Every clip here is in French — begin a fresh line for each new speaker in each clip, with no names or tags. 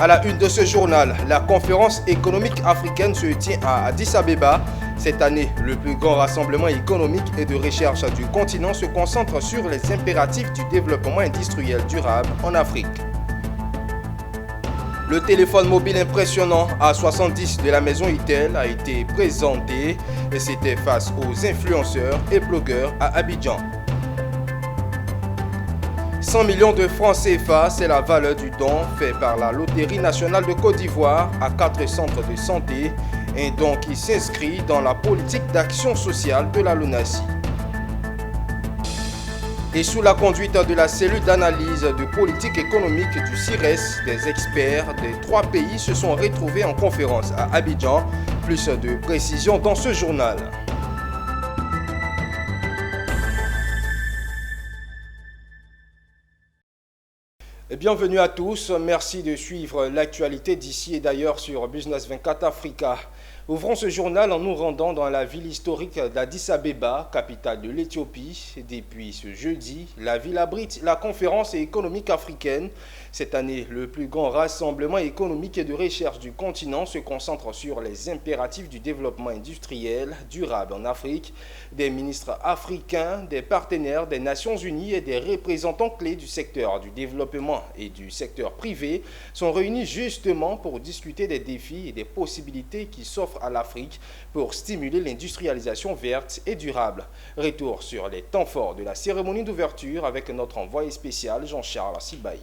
À la une de ce journal, la conférence économique africaine se tient à Addis Abeba. Cette année, le plus grand rassemblement économique et de recherche du continent se concentre sur les impératifs du développement industriel durable en Afrique. Le téléphone mobile impressionnant A70 de la maison Itel a été présenté et c'était face aux influenceurs et blogueurs à Abidjan. 100 millions de francs CFA, c'est la valeur du don fait par la Loterie nationale de Côte d'Ivoire à 4 centres de santé, un don qui s'inscrit dans la politique d'action sociale de la LONASI. Et sous la conduite de la cellule d'analyse de politique économique du CIRES, des experts des 3 pays se sont retrouvés en conférence à Abidjan. Plus de précisions dans ce journal. Bienvenue à tous, merci de suivre l'actualité d'ici et d'ailleurs sur Business 24 Africa. Ouvrons ce journal en nous rendant dans la ville historique d'Addis Abeba, capitale de l'Éthiopie. Depuis ce jeudi, la ville abrite la conférence économique africaine. Cette année, le plus grand rassemblement économique et de recherche du continent se concentre sur les impératifs du développement industriel durable en Afrique. Des ministres africains, des partenaires des Nations Unies et des représentants clés du secteur du développement et du secteur privé sont réunis justement pour discuter des défis et des possibilités qui s'offrent à l'Afrique pour stimuler l'industrialisation verte et durable. Retour sur les temps forts de la cérémonie d'ouverture avec notre envoyé spécial Jean-Charles Sibaï.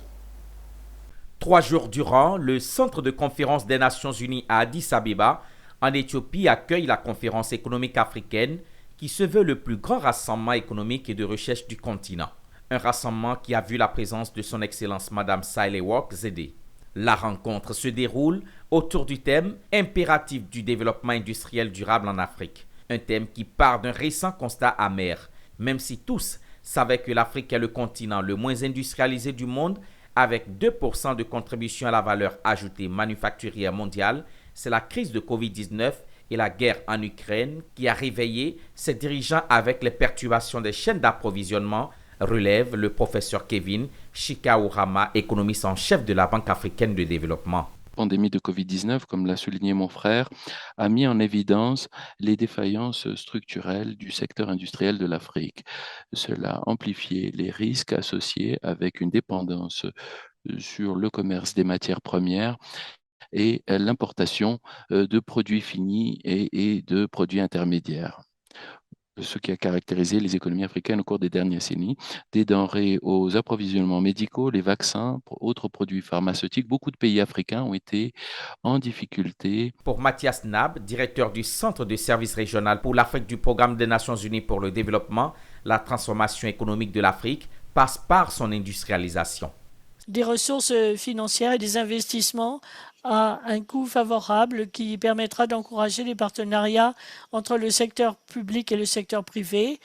3 jours durant, le Centre de conférence des Nations Unies à Addis Abeba, en Éthiopie, accueille la conférence économique africaine qui se veut le plus grand rassemblement économique et de recherche du continent. Un rassemblement qui a vu la présence de son Excellence Madame Sahle-Work Zewde. La rencontre se déroule autour du thème « Impératif du développement industriel durable en Afrique ». Un thème qui part d'un récent constat amer, même si tous savaient que l'Afrique est le continent le moins industrialisé du monde, avec 2% de contribution à la valeur ajoutée manufacturière mondiale, c'est la crise de Covid-19 et la guerre en Ukraine qui a réveillé ses dirigeants avec les perturbations des chaînes d'approvisionnement, relève le professeur Kevin Chikaourama, économiste en chef de la Banque africaine de développement.
La pandémie de Covid-19, comme l'a souligné mon frère, a mis en évidence les défaillances structurelles du secteur industriel de l'Afrique. Cela a amplifié les risques associés avec une dépendance sur le commerce des matières premières et l'importation de produits finis et de produits intermédiaires. Ce qui a caractérisé les économies africaines au cours des dernières décennies, des denrées aux approvisionnements médicaux, les vaccins, autres produits pharmaceutiques. Beaucoup de pays africains ont été en difficulté.
Pour Mathias Nab, directeur du Centre de service régional pour l'Afrique du Programme des Nations Unies pour le développement, la transformation économique de l'Afrique passe par son industrialisation.
Des ressources financières et des investissements à un coût favorable qui permettra d'encourager les partenariats entre le secteur public et le secteur privé.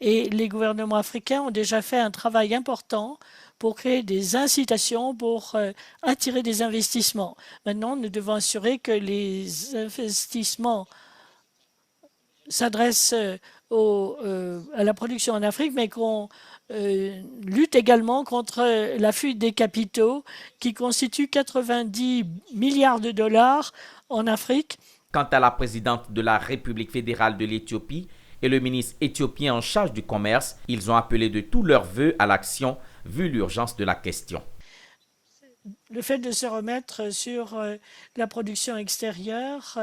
Et les gouvernements africains ont déjà fait un travail important pour créer des incitations pour attirer des investissements. Maintenant, nous devons assurer que les investissements s'adressent à la production en Afrique, mais qu'on lutte également contre la fuite des capitaux qui constitue 90 milliards de dollars en Afrique.
Quant à la présidente de la République fédérale de l'Éthiopie et le ministre éthiopien en charge du commerce, ils ont appelé de tous leurs vœux à l'action vu l'urgence de la question.
Le fait de se remettre sur la production extérieure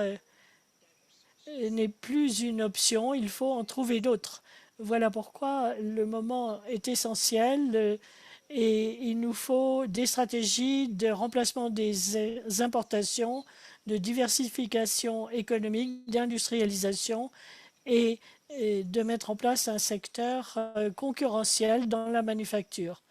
n'est plus une option, il faut en trouver d'autres. Voilà pourquoi le moment est essentiel et il nous faut des stratégies de remplacement des importations, de diversification économique, d'industrialisation et de mettre en place un secteur concurrentiel dans la manufacture.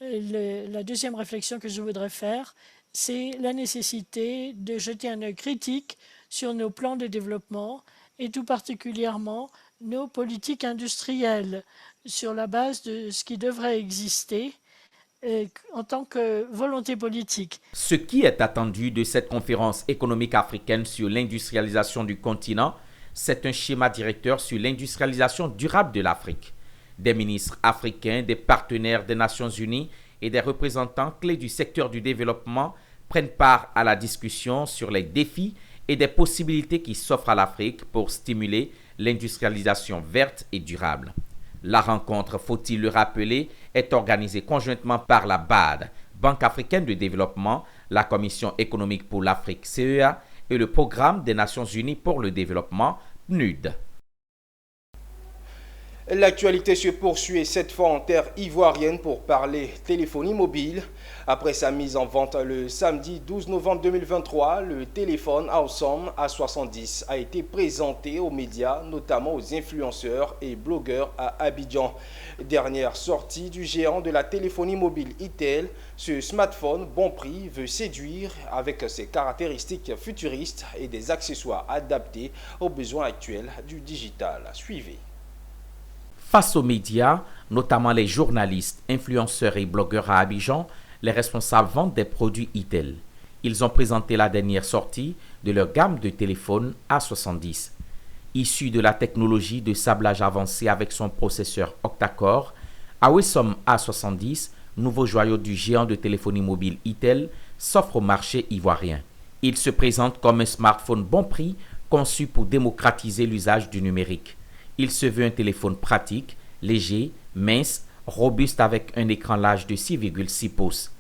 La deuxième réflexion que je voudrais faire, c'est la nécessité de jeter un œil critique sur nos plans de développement et tout particulièrement nos politiques industrielles sur la base de ce qui devrait exister en tant que volonté politique.
Ce qui est attendu de cette conférence économique africaine sur l'industrialisation du continent, c'est un schéma directeur sur l'industrialisation durable de l'Afrique. Des ministres africains, des partenaires des Nations Unies et des représentants clés du secteur du développement prennent part à la discussion sur les défis et des possibilités qui s'offrent à l'Afrique pour stimuler l'industrialisation verte et durable. La rencontre, faut-il le rappeler, est organisée conjointement par la BAD, Banque africaine de développement, la Commission économique pour l'Afrique CEA et le Programme des Nations unies pour le développement, PNUD.
L'actualité se poursuit cette fois en terre ivoirienne pour parler téléphonie mobile. Après sa mise en vente le samedi 12 novembre 2023, le téléphone Awesome A70 a été présenté aux médias, notamment aux influenceurs et blogueurs à Abidjan. Dernière sortie du géant de la téléphonie mobile Itel, ce smartphone bon prix veut séduire avec ses caractéristiques futuristes et des accessoires adaptés aux besoins actuels du digital. Suivez.
Face aux médias, notamment les journalistes, influenceurs et blogueurs à Abidjan, les responsables vendent des produits Itel. Ils ont présenté la dernière sortie de leur gamme de téléphones A70. Issu de la technologie de sablage avancé avec son processeur octa-core, Awesome A70, nouveau joyau du géant de téléphonie mobile Itel, s'offre au marché ivoirien. Il se présente comme un smartphone bon prix conçu pour démocratiser l'usage du numérique. Il se veut un téléphone pratique, léger, mince, robuste avec un écran large de 6,6 pouces.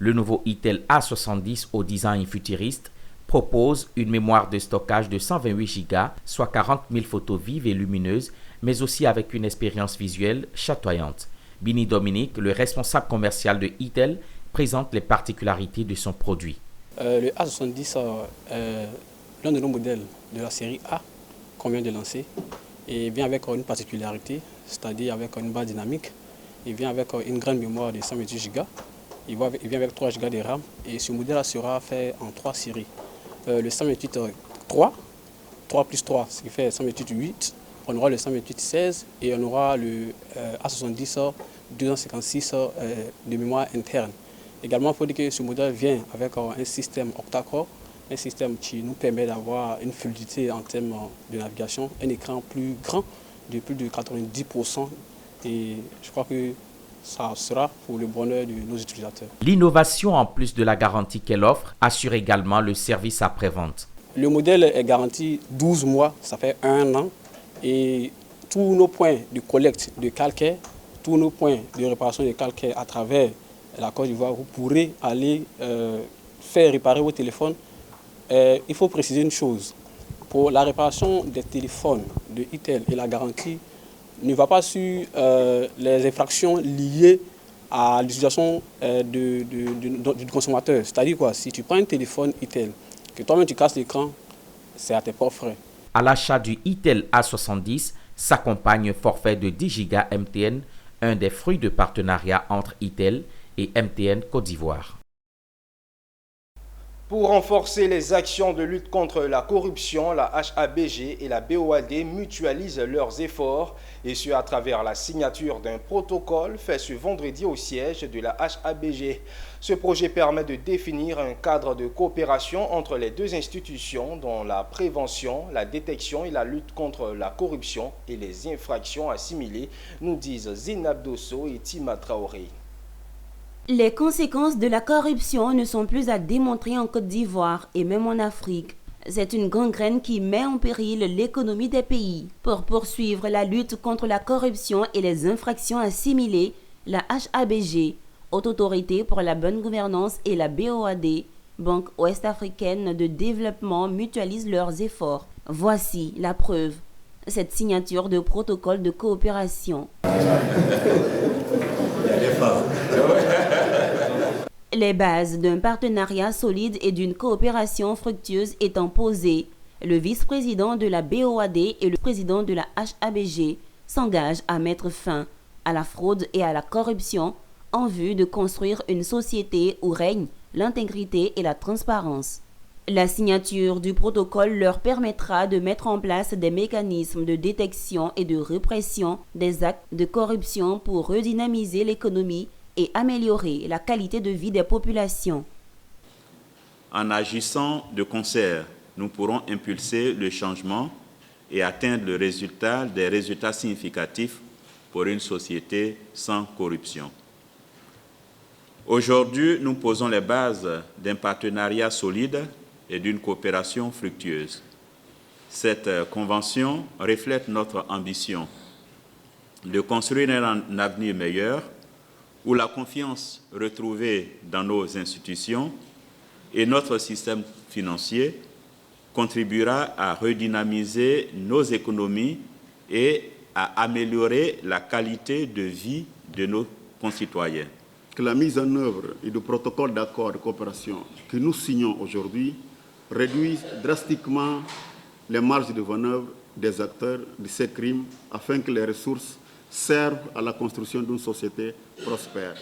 Le nouveau Itel A70 au design futuriste propose une mémoire de stockage de 128 Go, soit 40 000 photos vives et lumineuses, mais aussi avec une expérience visuelle chatoyante. Bini Dominique, le responsable commercial de Itel, présente les particularités de son produit.
Le A70 est l'un de nos modèles de la série A qu'on vient de lancer. Et vient avec une particularité, c'est-à-dire avec une barre dynamique. Il vient avec une grande mémoire de 128 Go. Il vient avec 3 Go de RAM. Et ce modèle sera fait en 3 séries. Le 128 3 plus 3, ce qui fait 128 8. On aura le 128 16 et on aura le A70 256 de mémoire interne. Également, il faut dire que ce modèle vient avec un système octa-core, un système qui nous permet d'avoir une fluidité en termes de navigation, un écran plus grand de plus de 90% et je crois que ça sera pour le bonheur de nos utilisateurs.
L'innovation, en plus de la garantie qu'elle offre, assure également le service après-vente.
Le modèle est garanti 12 mois, ça fait 1 an et tous nos points de collecte de calcaire, tous nos points de réparation de calcaire à travers la Côte d'Ivoire, vous pourrez aller faire réparer vos téléphones. Il faut préciser une chose, pour la réparation des téléphones de Itel et la garantie ne va pas sur les infractions liées à l'utilisation du consommateur. C'est-à-dire quoi, si tu prends un téléphone Itel, que toi-même tu casses l'écran, c'est à tes propres frais.
À l'achat du Itel A70 s'accompagne un forfait de 10 Go MTN, un des fruits de partenariat entre Itel et MTN Côte d'Ivoire.
Pour renforcer les actions de lutte contre la corruption, la HABG et la BOAD mutualisent leurs efforts et ce à travers la signature d'un protocole fait ce vendredi au siège de la HABG. Ce projet permet de définir un cadre de coopération entre les deux institutions dans la prévention, la détection et la lutte contre la corruption et les infractions assimilées, nous disent Zinab Dosso et Tima Traoré.
Les conséquences de la corruption ne sont plus à démontrer en Côte d'Ivoire et même en Afrique. C'est une gangrène qui met en péril l'économie des pays. Pour poursuivre la lutte contre la corruption et les infractions assimilées, la HABG, Haute Autorité pour la bonne gouvernance, et la BOAD, Banque ouest-africaine de développement, mutualisent leurs efforts. Voici la preuve. Cette signature de protocole de coopération. Les bases d'un partenariat solide et d'une coopération fructueuse étant posées, le vice-président de la BOAD et le président de la HABG s'engagent à mettre fin à la fraude et à la corruption en vue de construire une société où règne l'intégrité et la transparence. La signature du protocole leur permettra de mettre en place des mécanismes de détection et de répression des actes de corruption pour redynamiser l'économie et améliorer la qualité de vie des populations.
En agissant de concert, nous pourrons impulser le changement et atteindre des résultats significatifs pour une société sans corruption. Aujourd'hui, nous posons les bases d'un partenariat solide et d'une coopération fructueuse. Cette convention reflète notre ambition de construire un avenir meilleur où la confiance retrouvée dans nos institutions et notre système financier contribuera à redynamiser nos économies et à améliorer la qualité de vie de nos concitoyens.
Que la mise en œuvre et du protocole d'accord de coopération que nous signons aujourd'hui réduise drastiquement les marges de manœuvre des acteurs de ces crimes afin que les ressources servent à la construction d'une société prospère.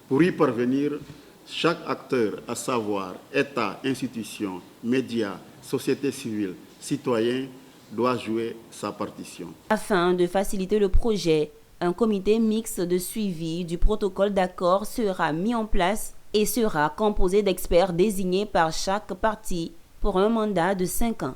Pour y parvenir, chaque acteur, à savoir État, institutions, médias, société civile, citoyens, doit jouer sa partition.
Afin de faciliter le projet, un comité mixte de suivi du protocole d'accord sera mis en place et sera composé d'experts désignés par chaque partie pour un mandat de 5 ans.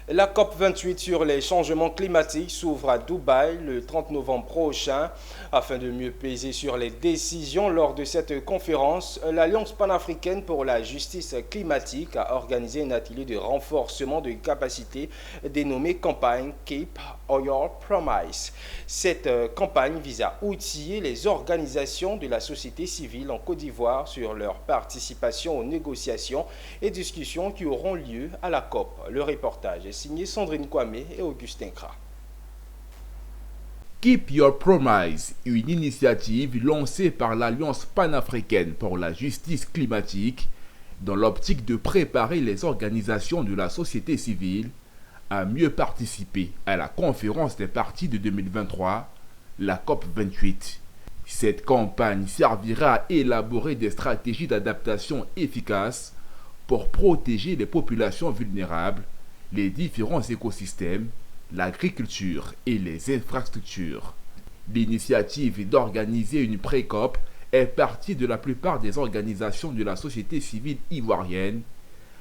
La COP28 sur les changements climatiques s'ouvre à Dubaï le 30 novembre prochain. Afin de mieux peser sur les décisions lors de cette conférence, l'Alliance panafricaine pour la justice climatique a organisé un atelier de renforcement de capacités dénommé campagne Keep Your Promise. Cette campagne vise à outiller les organisations de la société civile en Côte d'Ivoire sur leur participation aux négociations et discussions qui auront lieu à la COP. Le reportage est signé Sandrine Kwame et Augustin Kra.
Keep Your Promise, une initiative lancée par l'Alliance panafricaine pour la justice climatique dans l'optique de préparer les organisations de la société civile à mieux participer à la conférence des parties de 2023, la COP28. Cette campagne servira à élaborer des stratégies d'adaptation efficaces pour protéger les populations vulnérables, les différents écosystèmes, l'agriculture et les infrastructures. L'initiative d'organiser une pré-COP est partie de la plupart des organisations de la société civile ivoirienne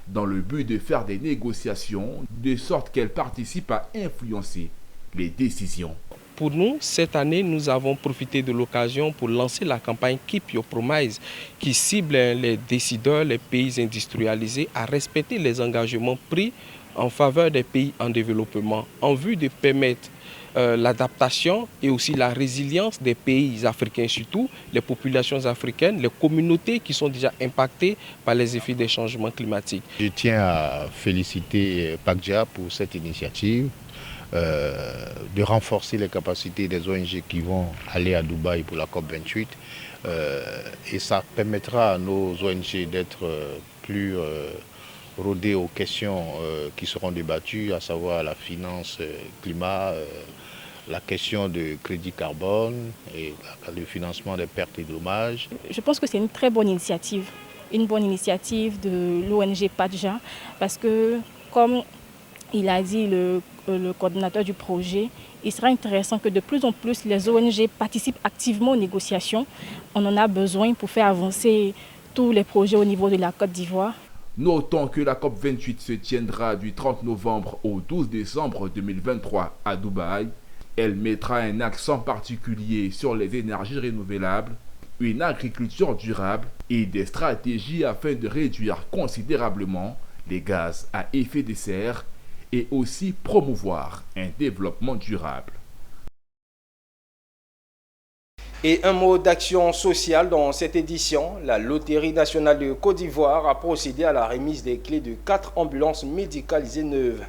dans le but de faire des négociations de sorte qu'elles participent à influencer les décisions.
Pour nous, cette année, nous avons profité de l'occasion pour lancer la campagne Keep Your Promise qui cible les décideurs, les pays industrialisés à respecter les engagements pris en faveur des pays en développement en vue de permettre l'adaptation et aussi la résilience des pays africains, surtout les populations africaines, les communautés qui sont déjà impactées par les effets des changements climatiques.
Je tiens à féliciter PACJA pour cette initiative de renforcer les capacités des ONG qui vont aller à Dubaï pour la COP28 et ça permettra à nos ONG d'être plus rodées aux questions qui seront débattues, à savoir la finance, climat, la question de crédit carbone et le financement des pertes et dommages.
Je pense que c'est une très bonne initiative de l'ONG PACJA parce que, comme il a dit le coordinateur du projet, il sera intéressant que de plus en plus les ONG participent activement aux négociations. On en a besoin pour faire avancer tous les projets au niveau de la Côte d'Ivoire.
Notons que la COP28 se tiendra du 30 novembre au 12 décembre 2023 à Dubaï. Elle mettra un accent particulier sur les énergies renouvelables, une agriculture durable et des stratégies afin de réduire considérablement les gaz à effet de serre et aussi promouvoir un développement durable.
Et un mot d'action sociale dans cette édition. La Loterie nationale de Côte d'Ivoire a procédé à la remise des clés de 4 ambulances médicalisées neuves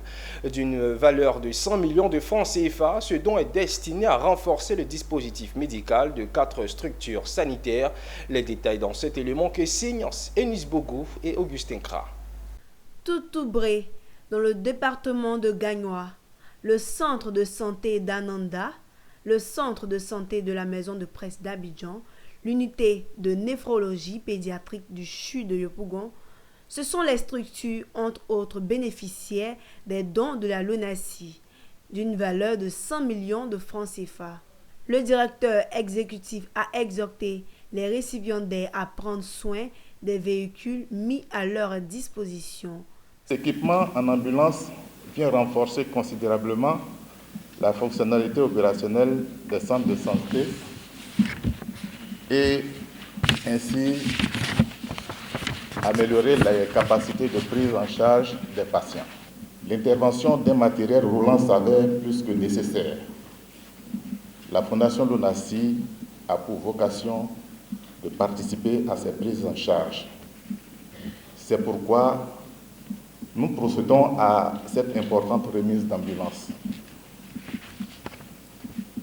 d'une valeur de 100 millions de francs CFA. Ce don est destiné à renforcer le dispositif médical de 4 structures sanitaires. Les détails dans cet élément que signent Enis Bogo et Augustin Kra.
Toutoubré, dans le département de Gagnoa, le centre de santé d'Ananda, le centre de santé de la maison de presse d'Abidjan, l'unité de néphrologie pédiatrique du CHU de Yopougon, ce sont les structures, entre autres bénéficiaires des dons de la LONASI, d'une valeur de 100 millions de francs CFA. Le directeur exécutif a exhorté les récipiendaires à prendre soin des véhicules mis à leur disposition.
Cet équipement en ambulance vient renforcer considérablement la fonctionnalité opérationnelle des centres de santé et ainsi améliorer les capacités de prise en charge des patients. L'intervention d'un matériel roulant s'avère plus que nécessaire. La Fondation Lonasi a pour vocation de participer à ces prises en charge. C'est pourquoi nous procédons à cette importante remise d'ambulance.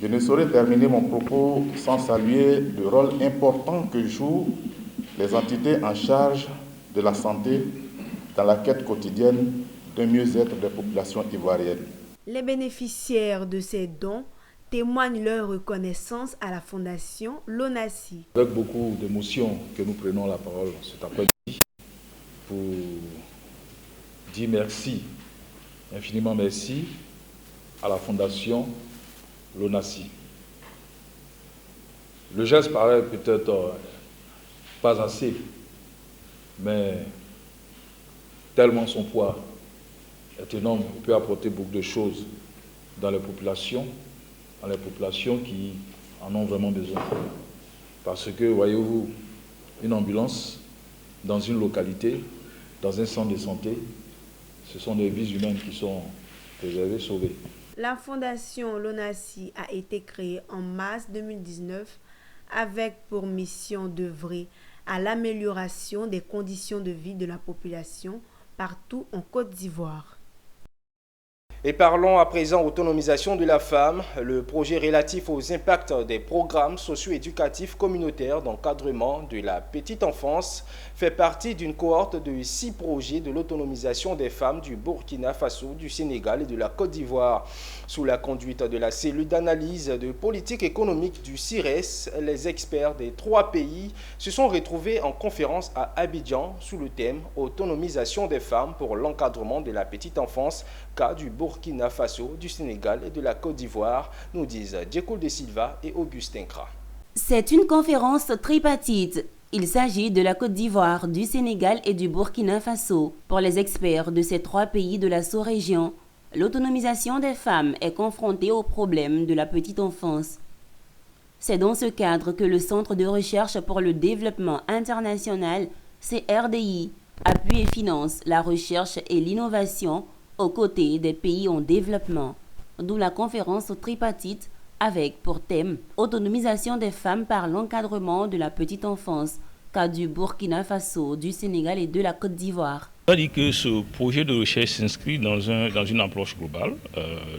Je ne saurais terminer mon propos sans saluer le rôle important que jouent les entités en charge de la santé dans la quête quotidienne d'un mieux-être des populations ivoiriennes.
Les bénéficiaires de ces dons témoignent leur reconnaissance à la Fondation Lonasi.
Avec beaucoup d'émotion que nous prenons la parole cet après-midi pour dire merci, infiniment merci à la Fondation Lonasi. Le geste paraît peut-être pas assez, mais tellement son poids est énorme, il peut apporter beaucoup de choses dans les populations qui en ont vraiment besoin. Parce que, voyez-vous, une ambulance dans une localité, dans un centre de santé, ce sont des vies humaines qui sont préservées, sauvées.
La Fondation Lonasi a été créée en mars 2019 avec pour mission d'œuvrer à l'amélioration des conditions de vie de la population partout en Côte d'Ivoire.
Et parlons à présent autonomisation de la femme. Le projet relatif aux impacts des programmes socio-éducatifs communautaires d'encadrement de la petite enfance fait partie d'une cohorte de 6 projets de l'autonomisation des femmes du Burkina Faso, du Sénégal et de la Côte d'Ivoire. Sous la conduite de la cellule d'analyse de politique économique du CIRES, les experts des 3 pays se sont retrouvés en conférence à Abidjan sous le thème « Autonomisation des femmes pour l'encadrement de la petite enfance » cas du Burkina Faso, du Sénégal et de la Côte d'Ivoire, nous disent Djekoul de Silva et Augustin Kra.
C'est une conférence tripartite. Il s'agit de la Côte d'Ivoire, du Sénégal et du Burkina Faso. Pour les experts de ces 3 pays de la sous-région, l'autonomisation des femmes est confrontée au problème de la petite enfance. C'est dans ce cadre que le Centre de recherche pour le développement international, CRDI, appuie et finance la recherche et l'innovation aux côtés des pays en développement, d'où la conférence tripartite avec pour thème « Autonomisation des femmes par l'encadrement de la petite enfance » cas du Burkina Faso, du Sénégal et de la Côte d'Ivoire.
On va dire que ce projet de recherche s'inscrit dans une approche globale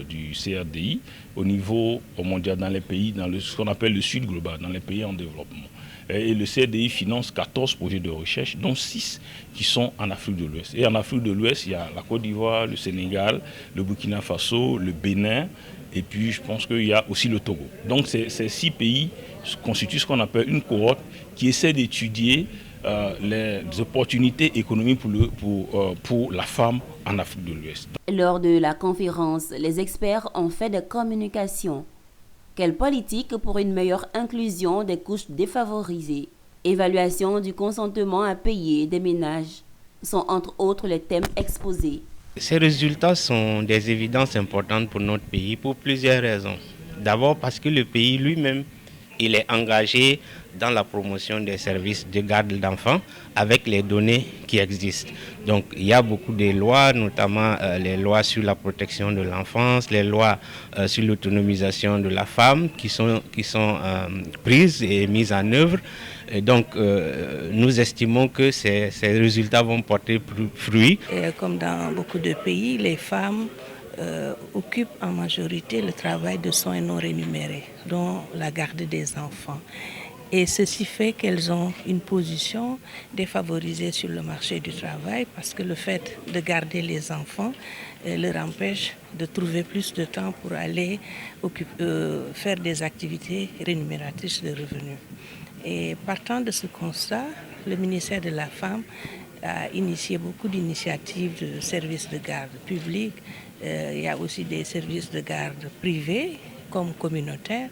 du CRDI au niveau mondial dans les pays, ce qu'on appelle le Sud global, dans les pays en développement. Et le CRDI finance 14 projets de recherche, dont 6 qui sont en Afrique de l'Ouest. Et en Afrique de l'Ouest, il y a la Côte d'Ivoire, le Sénégal, le Burkina Faso, le Bénin, et puis je pense qu'il y a aussi le Togo. Donc ces 6 pays constituent ce qu'on appelle une cohorte qui essaie d'étudier les opportunités économiques pour la femme en Afrique de l'Ouest.
Lors de la conférence, les experts ont fait des communications. Quelle politique pour une meilleure inclusion des couches défavorisées? Évaluation du consentement à payer des ménages sont entre autres les thèmes exposés.
Ces résultats sont des évidences importantes pour notre pays pour plusieurs raisons. D'abord parce que le pays lui-même, il est engagé dans la promotion des services de garde d'enfants avec les données qui existent. Donc il y a beaucoup de lois, notamment les lois sur la protection de l'enfance, les lois sur l'autonomisation de la femme qui sont prises et mises en œuvre. Et donc nous estimons que ces résultats vont porter fruit.
Et comme dans beaucoup de pays, les femmes occupent en majorité le travail de soins non rémunérés, dont la garde des enfants. Et ceci fait qu'elles ont une position défavorisée sur le marché du travail parce que le fait de garder les enfants leur empêche de trouver plus de temps pour aller faire des activités rémunératrices de revenus. Et partant de ce constat, le ministère de la Femme a initié beaucoup d'initiatives de services de garde publics. Il y a aussi des services de garde privés comme communautaires.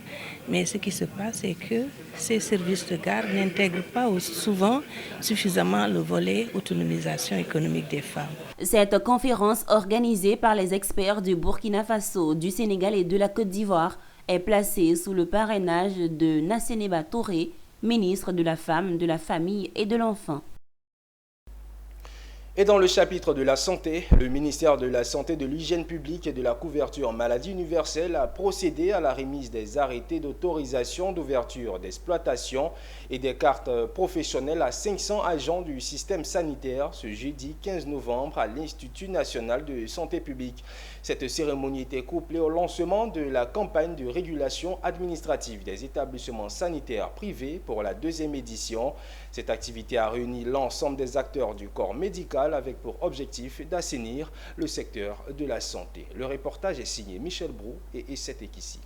Mais ce qui se passe, c'est que ces services de garde n'intègrent pas souvent suffisamment le volet autonomisation économique des femmes.
Cette conférence organisée par les experts du Burkina Faso, du Sénégal et de la Côte d'Ivoire est placée sous le parrainage de Nasseneba Touré, ministre de la Femme, de la Famille et de l'Enfant.
Et dans le chapitre de la santé, le ministère de la Santé, de l'Hygiène publique et de la couverture maladie universelle a procédé à la remise des arrêtés d'autorisation d'ouverture d'exploitation et des cartes professionnelles à 500 agents du système sanitaire ce jeudi 15 novembre à l'Institut national de santé publique. Cette cérémonie était couplée au lancement de la campagne de régulation administrative des établissements sanitaires privés pour la 2e édition. Cette activité a réuni l'ensemble des acteurs du corps médical avec pour objectif d'assainir le secteur de la santé. Le reportage est signé Michel Brou et Essette Ekissi.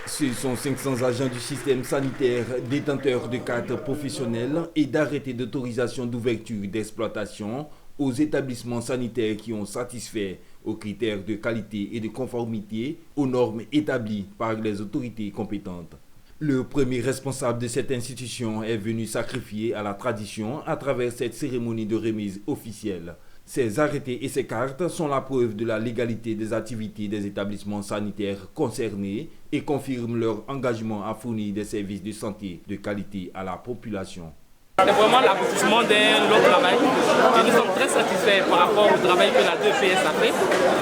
Ce sont 500 agents du système sanitaire, détenteurs de cartes professionnelles et d'arrêtés d'autorisation d'ouverture d'exploitation aux établissements sanitaires qui ont satisfait aux critères de qualité et de conformité aux normes établies par les autorités compétentes. Le premier responsable de cette institution est venu sacrifier à la tradition à travers cette cérémonie de remise officielle. Ces arrêtés et ces cartes sont la preuve de la légalité des activités des établissements sanitaires concernés et confirment leur engagement à fournir des services de santé de qualité à la population.
C'est vraiment l'aboutissement de leur travail et nous sommes très satisfaits par rapport au travail que la 2PS a fait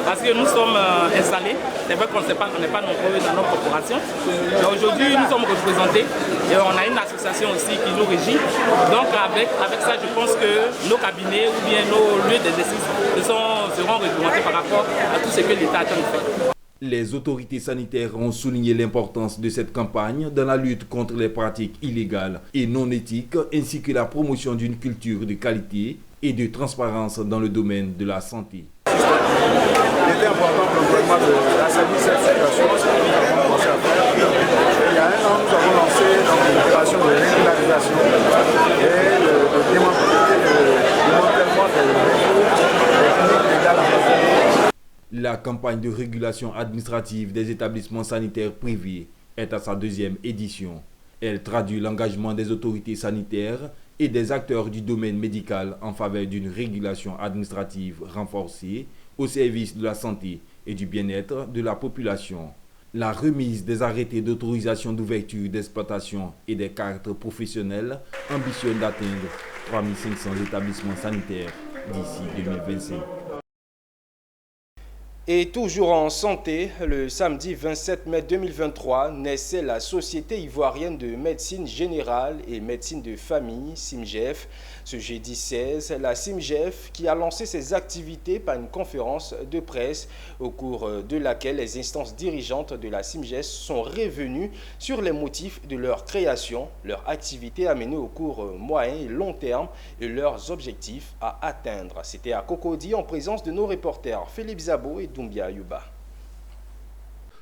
parce que nous sommes installés. C'est vrai qu'on n'est pas nombreux dans notre corporation. Mais aujourd'hui, nous sommes représentés et on a une association aussi qui nous régit. Donc avec ça, je pense que nos cabinets ou bien nos lieux d'exercice seront réglementés par rapport à tout ce que l'État attend de faire.
Les autorités sanitaires ont souligné l'importance de cette campagne dans la lutte contre les pratiques illégales et non éthiques, ainsi que la promotion d'une culture de qualité et de transparence dans le domaine de la santé.
Il était important pour le gouvernement d'assainir cette situation, c'est ce que nous avons commencé à faire. Il y a un an, nous avons lancé une opération de régularisation et le démantèlement des réseaux techniques légales en France.
La campagne de régulation administrative des établissements sanitaires privés est à sa 2e édition. Elle traduit l'engagement des autorités sanitaires et des acteurs du domaine médical en faveur d'une régulation administrative renforcée au service de la santé et du bien-être de la population. La remise des arrêtés d'autorisation d'ouverture d'exploitation et des cartes professionnelles ambitionne d'atteindre 3500 établissements sanitaires d'ici 2025.
Et toujours en santé, le samedi 27 mai 2023 naissait la Société ivoirienne de médecine générale et médecine de famille, SIMGEF. Ce jeudi 16, la SIMGEF qui a lancé ses activités par une conférence de presse au cours de laquelle les instances dirigeantes de la SIMGEF sont revenues sur les motifs de leur création, leur activité à mener au cours moyen et long terme et leurs objectifs à atteindre. C'était à Cocody en présence de nos reporters Philippe Zabo et Doumbia Yuba.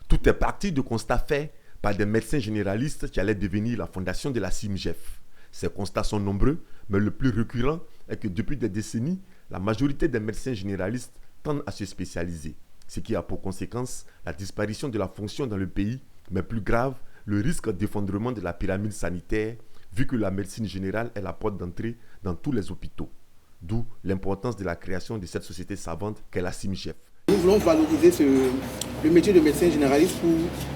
Tout est parti de constats faits par des médecins généralistes qui allaient devenir la fondation de la SIMGEF. Ces constats sont nombreux, mais le plus récurrent est que depuis des décennies, la majorité des médecins généralistes tendent à se spécialiser, ce qui a pour conséquence la disparition de la fonction dans le pays, mais plus grave, le risque d'effondrement de la pyramide sanitaire, vu que la médecine générale est la porte d'entrée dans tous les hôpitaux. D'où l'importance de la création de cette société savante qu'est la SIMGEF.
Nous voulons valoriser le métier de médecin généraliste pour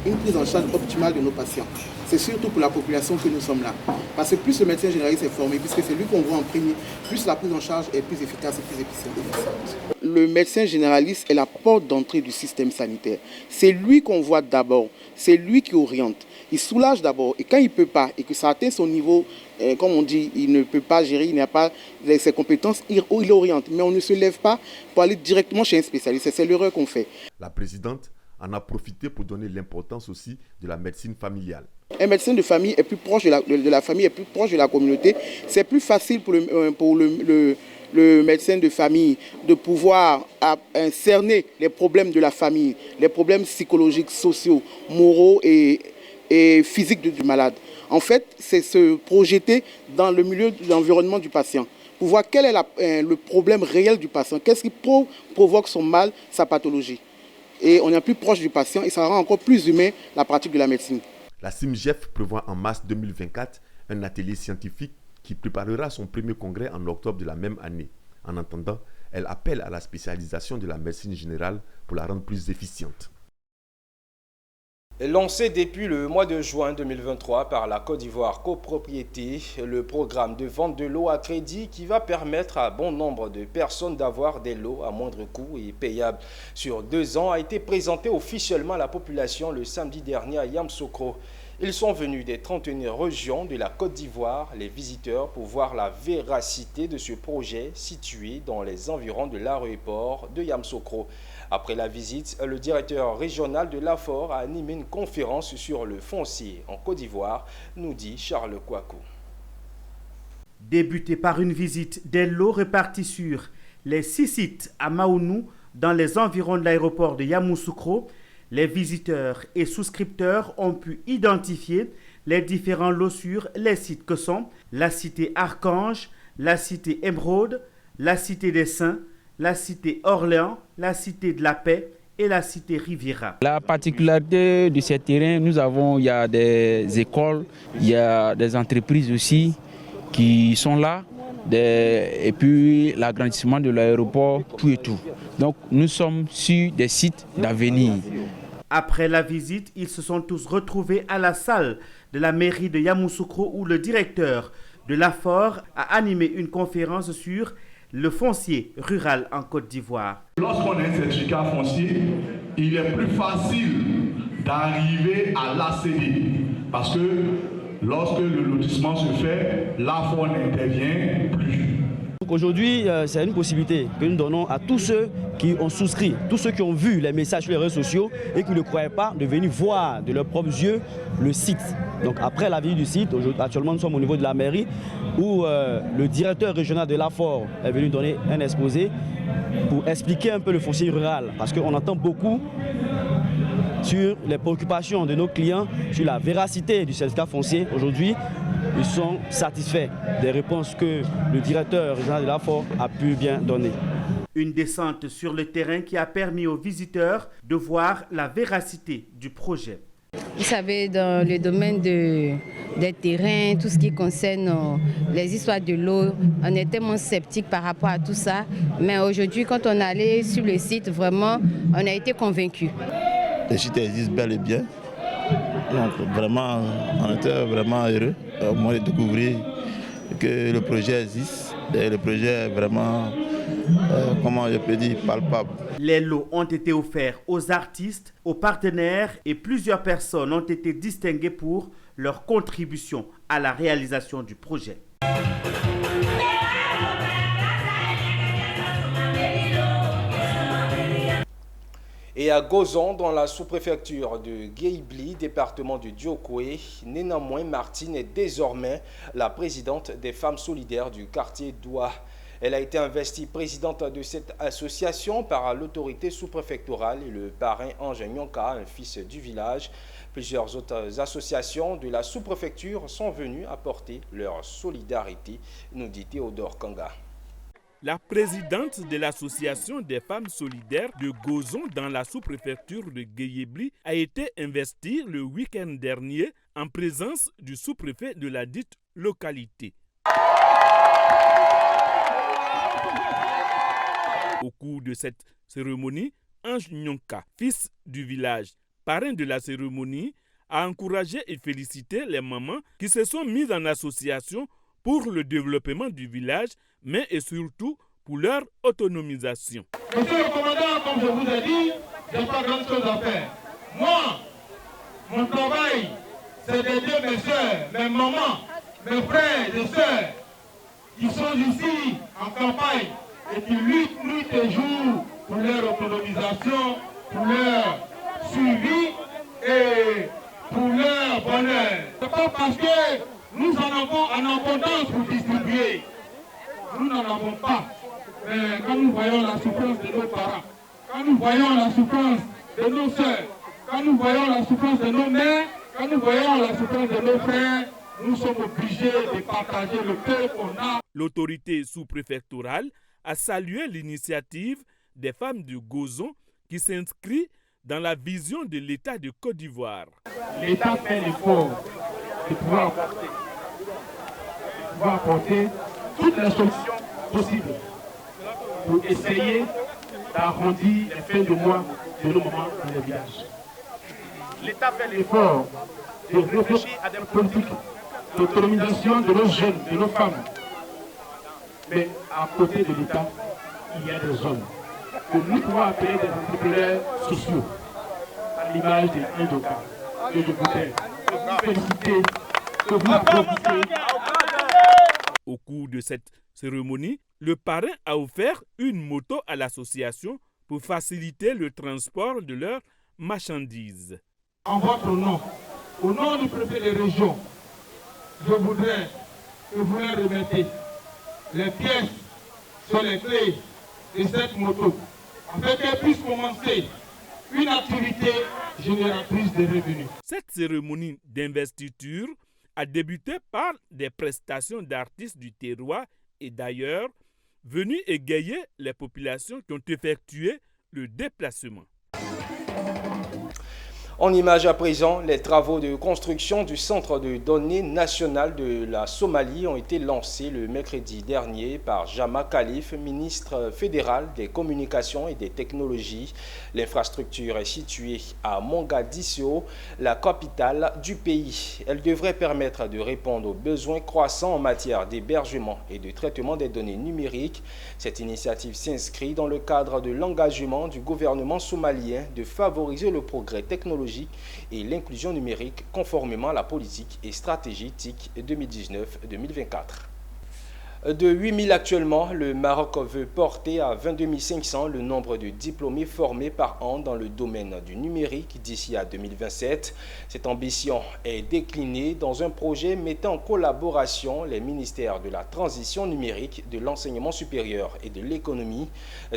une prise en charge optimale de nos patients. C'est surtout pour la population que nous sommes là. Parce que plus le médecin généraliste est formé, puisque c'est lui qu'on voit en premier, plus la prise en charge est plus efficace et plus efficiente. Le médecin généraliste est la porte d'entrée du système sanitaire. C'est lui qu'on voit d'abord, c'est lui qui oriente. Il soulage d'abord, et quand il ne peut pas, et que ça atteint son niveau, comme on dit, il ne peut pas gérer, il n'a pas ses compétences, il oriente. Mais on ne se lève pas pour aller directement chez un spécialiste. C'est l'erreur qu'on fait.
La présidente en a profité pour donner l'importance aussi de la médecine familiale.
Un médecin de famille est plus proche de la famille, est plus proche de la communauté. C'est plus facile pour le médecin de famille de pouvoir cerner les problèmes de la famille, les problèmes psychologiques, sociaux, moraux et physiques du malade. En fait, c'est se projeter dans le milieu de l'environnement du patient, pour voir quel est le problème réel du patient, qu'est-ce qui provoque son mal, sa pathologie. Et on est plus proche du patient et ça rend encore plus humain la pratique de la médecine.
La SIMGEF prévoit en mars 2024 un atelier scientifique qui préparera son premier congrès en octobre de la même année. En attendant, elle appelle à la spécialisation de la médecine générale pour la rendre plus efficiente.
Lancé depuis le mois de juin 2023 par la Côte d'Ivoire Copropriété, le programme de vente de l'eau à crédit qui va permettre à bon nombre de personnes d'avoir des lots à moindre coût et payables sur 2 ans a été présenté officiellement à la population le samedi dernier à Yamoussoukro. Ils sont venus des 31 régions de la Côte d'Ivoire, les visiteurs, pour voir la véracité de ce projet situé dans les environs de l'aéroport de Yamoussoukro. Après la visite, le directeur régional de l'AFOR a animé une conférence sur le foncier en Côte d'Ivoire, nous dit Charles Kouakou.
Débuté par une visite des lots répartis sur les 6 sites à Maounou, dans les environs de l'aéroport de Yamoussoukro, les visiteurs et souscripteurs ont pu identifier les différents lots sur les sites que sont la cité Archange, la cité Émeraude, la cité des Saints, la cité Orléans, la cité de la Paix et la cité Riviera.
La particularité de ces terrains, il y a des écoles, il y a des entreprises aussi qui sont là, et puis l'agrandissement de l'aéroport, tout et tout. Donc nous sommes sur des sites d'avenir.
Après la visite, ils se sont tous retrouvés à la salle de la mairie de Yamoussoukro où le directeur de l'AFOR a animé une conférence sur le foncier rural en Côte d'Ivoire.
Lorsqu'on a un certificat foncier, il est plus facile d'arriver à l'ACD parce que lorsque le lotissement se fait, l'AFOR n'intervient plus.
Aujourd'hui, c'est une possibilité que nous donnons à tous ceux qui ont souscrit, tous ceux qui ont vu les messages sur les réseaux sociaux et qui ne croyaient pas, de venir voir de leurs propres yeux le site. Donc après la visite du site, actuellement nous sommes au niveau de la mairie où le directeur régional de l'AFOR est venu donner un exposé pour expliquer un peu le foncier rural parce qu'on entend beaucoup sur les préoccupations de nos clients, sur la véracité du certificat foncier. Aujourd'hui, ils sont satisfaits des réponses que le directeur régional de l'AFOR a pu bien donner.
Une descente sur le terrain qui a permis aux visiteurs de voir la véracité du projet.
Vous savez, dans le domaine des terrains, tout ce qui concerne les histoires de l'eau, on est tellement sceptique par rapport à tout ça. Mais aujourd'hui, quand on est allé sur le site, vraiment, on a été convaincus.
Le site existe bel et bien. Donc vraiment, on était vraiment heureux au moins de découvrir que le projet existe. Et le projet est vraiment, comment je peux dire, palpable.
Les lots ont été offerts aux artistes, aux partenaires et plusieurs personnes ont été distinguées pour leur contribution à la réalisation du projet.
Et à Gozon, dans la sous-préfecture de Guéibli, département du Diokoué, néanmoins Martine est désormais la présidente des femmes solidaires du quartier d'Oua. Elle a été investie présidente de cette association par l'autorité sous-préfectorale et le parrain Ange Nyonka, un fils du village. Plusieurs autres associations de la sous-préfecture sont venues apporter leur solidarité, nous dit Théodore Kanga.
La présidente de l'association des femmes solidaires de Gozon dans la sous-préfecture de Guéibli a été investie le week-end dernier en présence du sous-préfet de la dite localité. Au cours de cette cérémonie, Ange Nyonka, fils du village, parrain de la cérémonie, a encouragé et félicité les mamans qui se sont mises en association pour le développement du village, mais et surtout pour leur autonomisation.
Monsieur le commandant, comme je vous ai dit, je n'ai pas grand chose à faire. Moi, mon travail, c'est d'aider mes soeurs, mes mamans, mes frères et sœurs qui sont ici en campagne et qui luttent nuit et jour pour leur autonomisation, pour leur suivi et pour leur bonheur. Ce n'est pas parce que nous en avons en abondance pour distribuer. Nous n'en avons pas. Mais quand nous voyons la souffrance de nos parents, quand nous voyons la souffrance de nos soeurs, quand nous voyons la souffrance de nos mères, quand nous voyons la souffrance de nos frères, nous sommes obligés de partager le peu qu'on a.
L'autorité sous-préfectorale a salué l'initiative des femmes du Gozon qui s'inscrit dans la vision de l'État de Côte d'Ivoire.
L'État fait l'effort de pouvoir apporter toutes les solutions possibles pour essayer d'arrondir les fins de mois de nos mamans dans les villages. l'État fait l'effort de réfléchir à des politiques d'autonomisation de nos jeunes, de nos femmes. Mais à côté de l'État, il y a des hommes que nous pouvons appeler des entrepreneurs sociaux, à l'image des Indoka, et je voudrais vous féliciter, que vous applaudissez.
Au cours de cette cérémonie, le parrain a offert une moto à l'association pour faciliter le transport de leurs marchandises.
En votre nom, au nom du préfet de région, je voudrais que vous leur remettiez les pièces sur les clés de cette moto, afin qu'elle puisse commencer une activité génératrice de revenus.
Cette cérémonie d'investiture a débuté par des prestations d'artistes du terroir et d'ailleurs, venus égayer les populations qui ont effectué le déplacement.
En image à présent, les travaux de construction du centre de données national de la Somalie ont été lancés le mercredi dernier par Jama Khalif, ministre fédéral des Communications et des Technologies. L'infrastructure est située à Mogadiscio, la capitale du pays. Elle devrait permettre de répondre aux besoins croissants en matière d'hébergement et de traitement des données numériques. Cette initiative s'inscrit dans le cadre de l'engagement du gouvernement somalien de favoriser le progrès technologique et l'inclusion numérique conformément à la politique et stratégie TIC 2019-2024. De 8 000 actuellement, le Maroc veut porter à 22 500 le nombre de diplômés formés par an dans le domaine du numérique d'ici à 2027. Cette ambition est déclinée dans un projet mettant en collaboration les ministères de la transition numérique, de l'enseignement supérieur et de l'économie.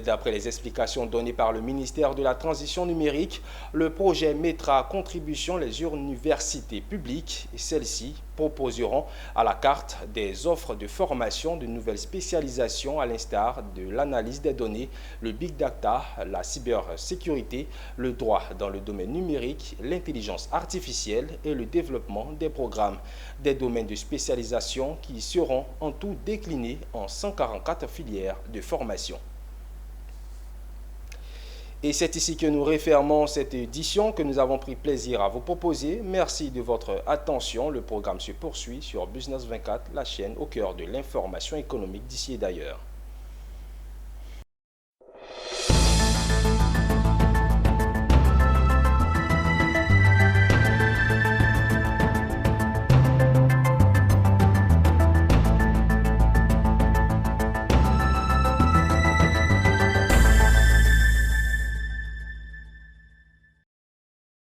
D'après les explications données par le ministère de la transition numérique, le projet mettra à contribution les universités publiques et celles-ci proposeront à la carte des offres de formation de nouvelles spécialisations à l'instar de l'analyse des données, le big data, la cybersécurité, le droit dans le domaine numérique, l'intelligence artificielle et le développement des programmes. Des domaines de spécialisation qui seront en tout déclinés en 144 filières de formation. Et c'est ici que nous refermons cette édition que nous avons pris plaisir à vous proposer. Merci de votre attention. Le programme se poursuit sur Business 24, la chaîne au cœur de l'information économique d'ici et d'ailleurs.